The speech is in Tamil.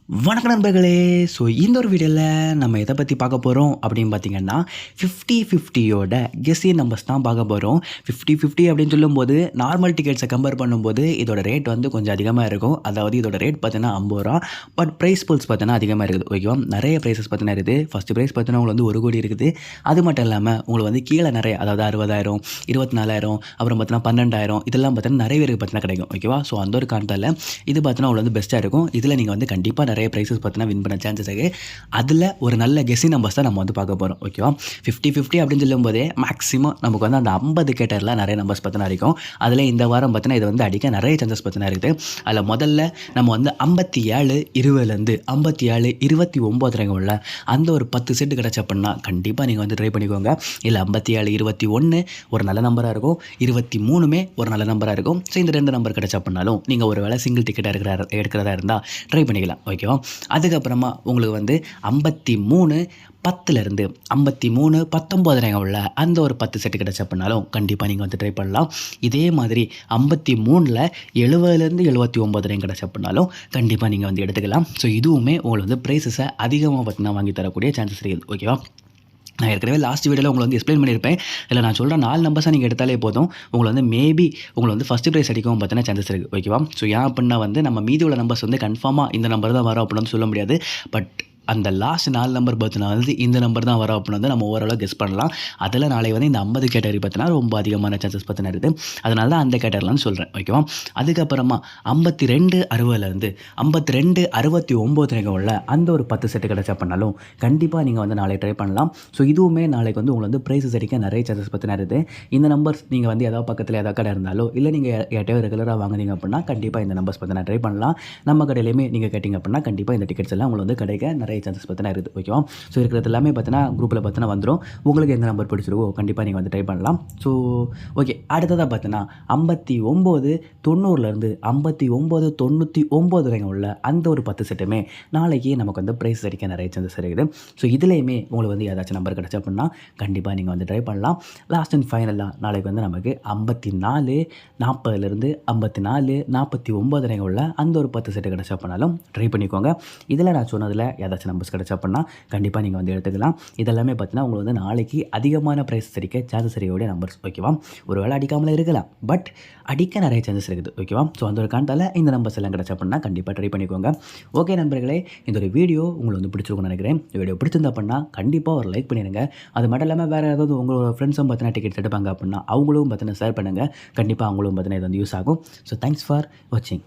வணக்கம் நண்பர்களே. ஸோ இந்த ஒரு வீடியோவில் நம்ம எதை பற்றி பார்க்க போகிறோம் அப்படின்னு பார்த்தீங்கன்னா 50-50யோட கெஸ்ஸி நம்பர்ஸ் தான் பார்க்க போகிறோம். 50-50 அப்படின்னு சொல்லும்போது நார்மல் டிக்கெட்ஸை கம்பேர் பண்ணும்போது இதோட ரேட் வந்து கொஞ்சம் அதிகமாக இருக்கும். அதாவது இதோட ரேட் பார்த்தீங்கன்னா 50 ரூபா. பட் ப்ரைஸ் பூல்ஸ் பார்த்தீங்கன்னா அதிகமாக இருக்குது. ஓகேவா, நிறைய ப்ரைஸஸ் பார்த்தீங்கன்னா இருக்குது. ஃபஸ்ட்டு ப்ரைஸ் பார்த்தீங்கன்னா உங்களுக்கு வந்து 1 கோடி இருக்குது. அது மட்டும் இல்லாமல் உங்களுக்கு வந்து கீழே நிறைய, அதாவது 60,000, 24,000, அப்புறம் பார்த்தீங்கன்னா 12,000, இதெல்லாம் பார்த்தீங்கன்னா நிறைய பேருக்கு பார்த்தீங்கன்னா கிடைக்கும். ஓகேவா, ஸோ அந்த ஒரு காரணத்தால் இது பார்த்தீங்கன்னா உங்களுக்கு வந்து பெஸ்ட்டாக இருக்கும். இதில் நீங்கள் வந்து கண்டிப்பாக நிறைய ப்ரைஸஸ் பார்த்தீங்கன்னா வின் பண்ண சான்சஸ் இருக்குது. அதில் ஒரு நல்ல கெஸ்ஸி நம்பர்ஸ் தான் நம்ம வந்து பார்க்க போகிறோம். ஓகேவா, 50-50 அப்படின்னு சொல்லும்போதே மேக்ஸிமம் நமக்கு வந்து அந்த 50 கேட்டரில் நிறைய நம்பர்ஸ் பார்த்தீங்கன்னா இருக்கும். அதில் இந்த வாரம் பார்த்தீங்கன்னா இது வந்து அடிக்க நிறைய சான்சஸ் பார்த்தீங்கன்னா இருக்குது. அதில் முதல்ல நம்ம வந்து 57-20லேருந்து 57-29 வரைக்கும் உள்ள அந்த ஒரு 10 செட்டு கிடச்ச அப்படின்னா கண்டிப்பாக நீங்கள் வந்து ட்ரை பண்ணிக்கோங்க. இல்லை 57-21 ஒரு நல்ல நம்பராக இருக்கும், 23மே ஒரு நல்ல நம்பராக இருக்கும். ஸோ இந்த 2 நம்பர் கிடச்ச அப்படின்னாலும் நீங்கள் ஒரு வேளை சிங்கிள் டிக்கெட்டாக எடுக்கிறதா இருந்தால் ட்ரை பண்ணிக்கலாம். ஓகேவா, அதுக்கப்புறமா உங்களுக்கு வந்து 53-10லேருந்து 53-19 உள்ள அந்த ஒரு 10 செட்டு கிடச்ச அப்படின்னாலும் கண்டிப்பாக நீங்கள் வந்து ட்ரை பண்ணலாம். இதே மாதிரி 53-70லேருந்து 79 கிடச்ச அப்படின்னாலும் கண்டிப்பாக நீங்கள் வந்து எடுத்துக்கலாம். ஸோ இதுவுமே உங்களுக்கு வந்து ப்ரைஸஸை அதிகமாக பார்த்தீங்கன்னா வாங்கி தரக்கூடிய சான்சஸ் இருக்குது. ஓகேவா, நான் ஏற்கனவே லாஸ்ட் வீடியோவில் உங்களை வந்து எக்ஸ்பிளைன் பண்ணியிருப்பேன். இல்லை நான் சொல்கிற 4 நம்பர்ஸாக நீங்கள் எடுத்தாலே போதும், உங்களை வந்து மேபி உங்களை வந்து ஃபஸ்ட்டு ப்ரைஸ் அடிக்கவும் பார்த்தீங்கன்னா சான்சஸ் இருக்குது. ஓகேவா, ஸோ ஏன் அப்படின்னா வந்து நம்ம மீதி உள்ள நம்பர்ஸ் வந்து கன்ஃபார்மாக இந்த நம்பர் தான் வரும் அப்படின்னு சொல்ல முடியாது. பட் அந்த லாஸ்ட் 4 நம்பர் பார்த்தீங்கன்னா வந்து இந்த நம்பர் தான் வரும் அப்படின்னு வந்து நம்ம ஓரளவு கெஸ் பண்ணலாம். அதில் நாளை வந்து இந்த 50 கேட்டகரி பார்த்தீங்கன்னா ரொம்ப அதிகமான சான்சஸ் பார்த்தீங்கன்னா இருக்குது. அதனால தான் அந்த கேட்டகரிலாம் சொல்கிறேன். ஓகேவா, அதுக்கப்புறமா 52-60லேருந்து 52-69 உள்ள அந்த ஒரு 10 செட்டு கிடச்சா பண்ணாலும் கண்டிப்பாக நீங்கள் வந்து நாளை ட்ரை பண்ணலாம். ஸோ இதுவுமே நாளைக்கு வந்து உங்களை வந்து ப்ரைஸஸ் அடிக்க நிறைய சான்சஸ் பார்த்தீங்கன்னா இருக்குது. இந்த நம்பர்ஸ் நீங்கள் வந்து ஏதாவது பக்கத்தில் ஏதாவது கடை இருந்தாலோ இல்லை நீங்கள் யார்ட்டையோ ரெகுலராக வாங்குனீங்க அப்படின்னா கண்டிப்பாக இந்த நம்பர்ஸ் பார்த்தீங்கன்னா ட்ரை பண்ணலாம். நம்ம கடையிலையுமே நீங்கள் கேட்டிங்க அப்படின்னா கண்டிப்பாக இந்த டிக்கெட்ஸ் எல்லாம் உங்களுக்கு வந்து கிடைக்க நிறைய சான்சஸ் பார்த்தீங்கன்னா இருக்குது. ஓகேவா, ஸோ இருக்கிறது எல்லாமே பார்த்தீங்கன்னா குரூப்பில் பார்த்தீங்கன்னா வந்துடும். உங்களுக்கு எந்த நம்பர் பிடிச்சிருக்கோ கண்டிப்பாக நீங்கள் வந்து ட்ரை பண்ணலாம். ஸோ ஓகே, அடுத்ததாக பார்த்தீங்கன்னா 59-90லேருந்து 59-99 வரைக்கும் உள்ள அந்த ஒரு 10 செட்டுமே நாளைக்கு நமக்கு வந்து ப்ரைஸ் அடிக்க நிறைய சான்சஸ் இருக்குது. ஸோ இதுலேயுமே உங்களுக்கு வந்து ஏதாச்சும் நம்பர் கிடச்சா அப்படின்னா கண்டிப்பாக நீங்கள் வந்து ட்ரை பண்ணலாம். லாஸ்ட் அண்ட் ஃபைனலாக நாளைக்கு வந்து நமக்கு 54-40லேருந்து 54-49 வரைக்கும் உள்ள அந்த ஒரு 10 செட்டு கிடச்சா பண்ணாலும் ட்ரை பண்ணிக்கோங்க. இதில் நான் சொன்னதில் ஏதாச்சும் நம்பர்ஸ் கிடச்சா அப்படின்னா கண்டிப்பாக நீங்கள் வந்து எடுத்துக்கலாம். இதெல்லாமே பார்த்தீங்கன்னா உங்களுக்கு வந்து நாளைக்கு அதிகமான ப்ரைஸ் அடிக்க சான்சஸ் இருக்கக்கூடிய நம்பர்ஸ். ஓகேவா, ஒரு வேளை அடிக்காமலே இருக்கலாம், பட் அடிக்க நிறைய சான்சஸ் இருக்குது. ஓகேவா, ஸோ அந்த ஒரு காரணத்தால் இந்த நம்பர்ஸ் எல்லாம் கிடச்சா அப்படின்னா கண்டிப்பாக ட்ரை பண்ணிக்கோங்க. ஓகே நண்பர்களே, இந்த ஒரு வீடியோ உங்களுக்கு வந்து பிடிச்சிருக்கும்னு நினைக்கிறேன். இந்த வீடியோ பிடிச்சிருந்தா அப்படின்னா கண்டிப்பாக ஒரு லைக் பண்ணிடுங்க. அது மட்டும் இல்லாமல் வேறு ஏதாவது உங்களோட ஃப்ரெண்ட்ஸும் பார்த்தீங்கன்னா டிக்கெட்ஸ் எடுப்பாங்க அப்படின்னா அவங்களும் பார்த்தீங்கன்னா ஷேர் பண்ணுங்கள். கண்டிப்பாக அவங்களும் பார்த்தீங்கன்னா இது வந்து யூஸ் ஆகும். ஸோ தேங்க்ஸ் ஃபார் வாட்சிங்.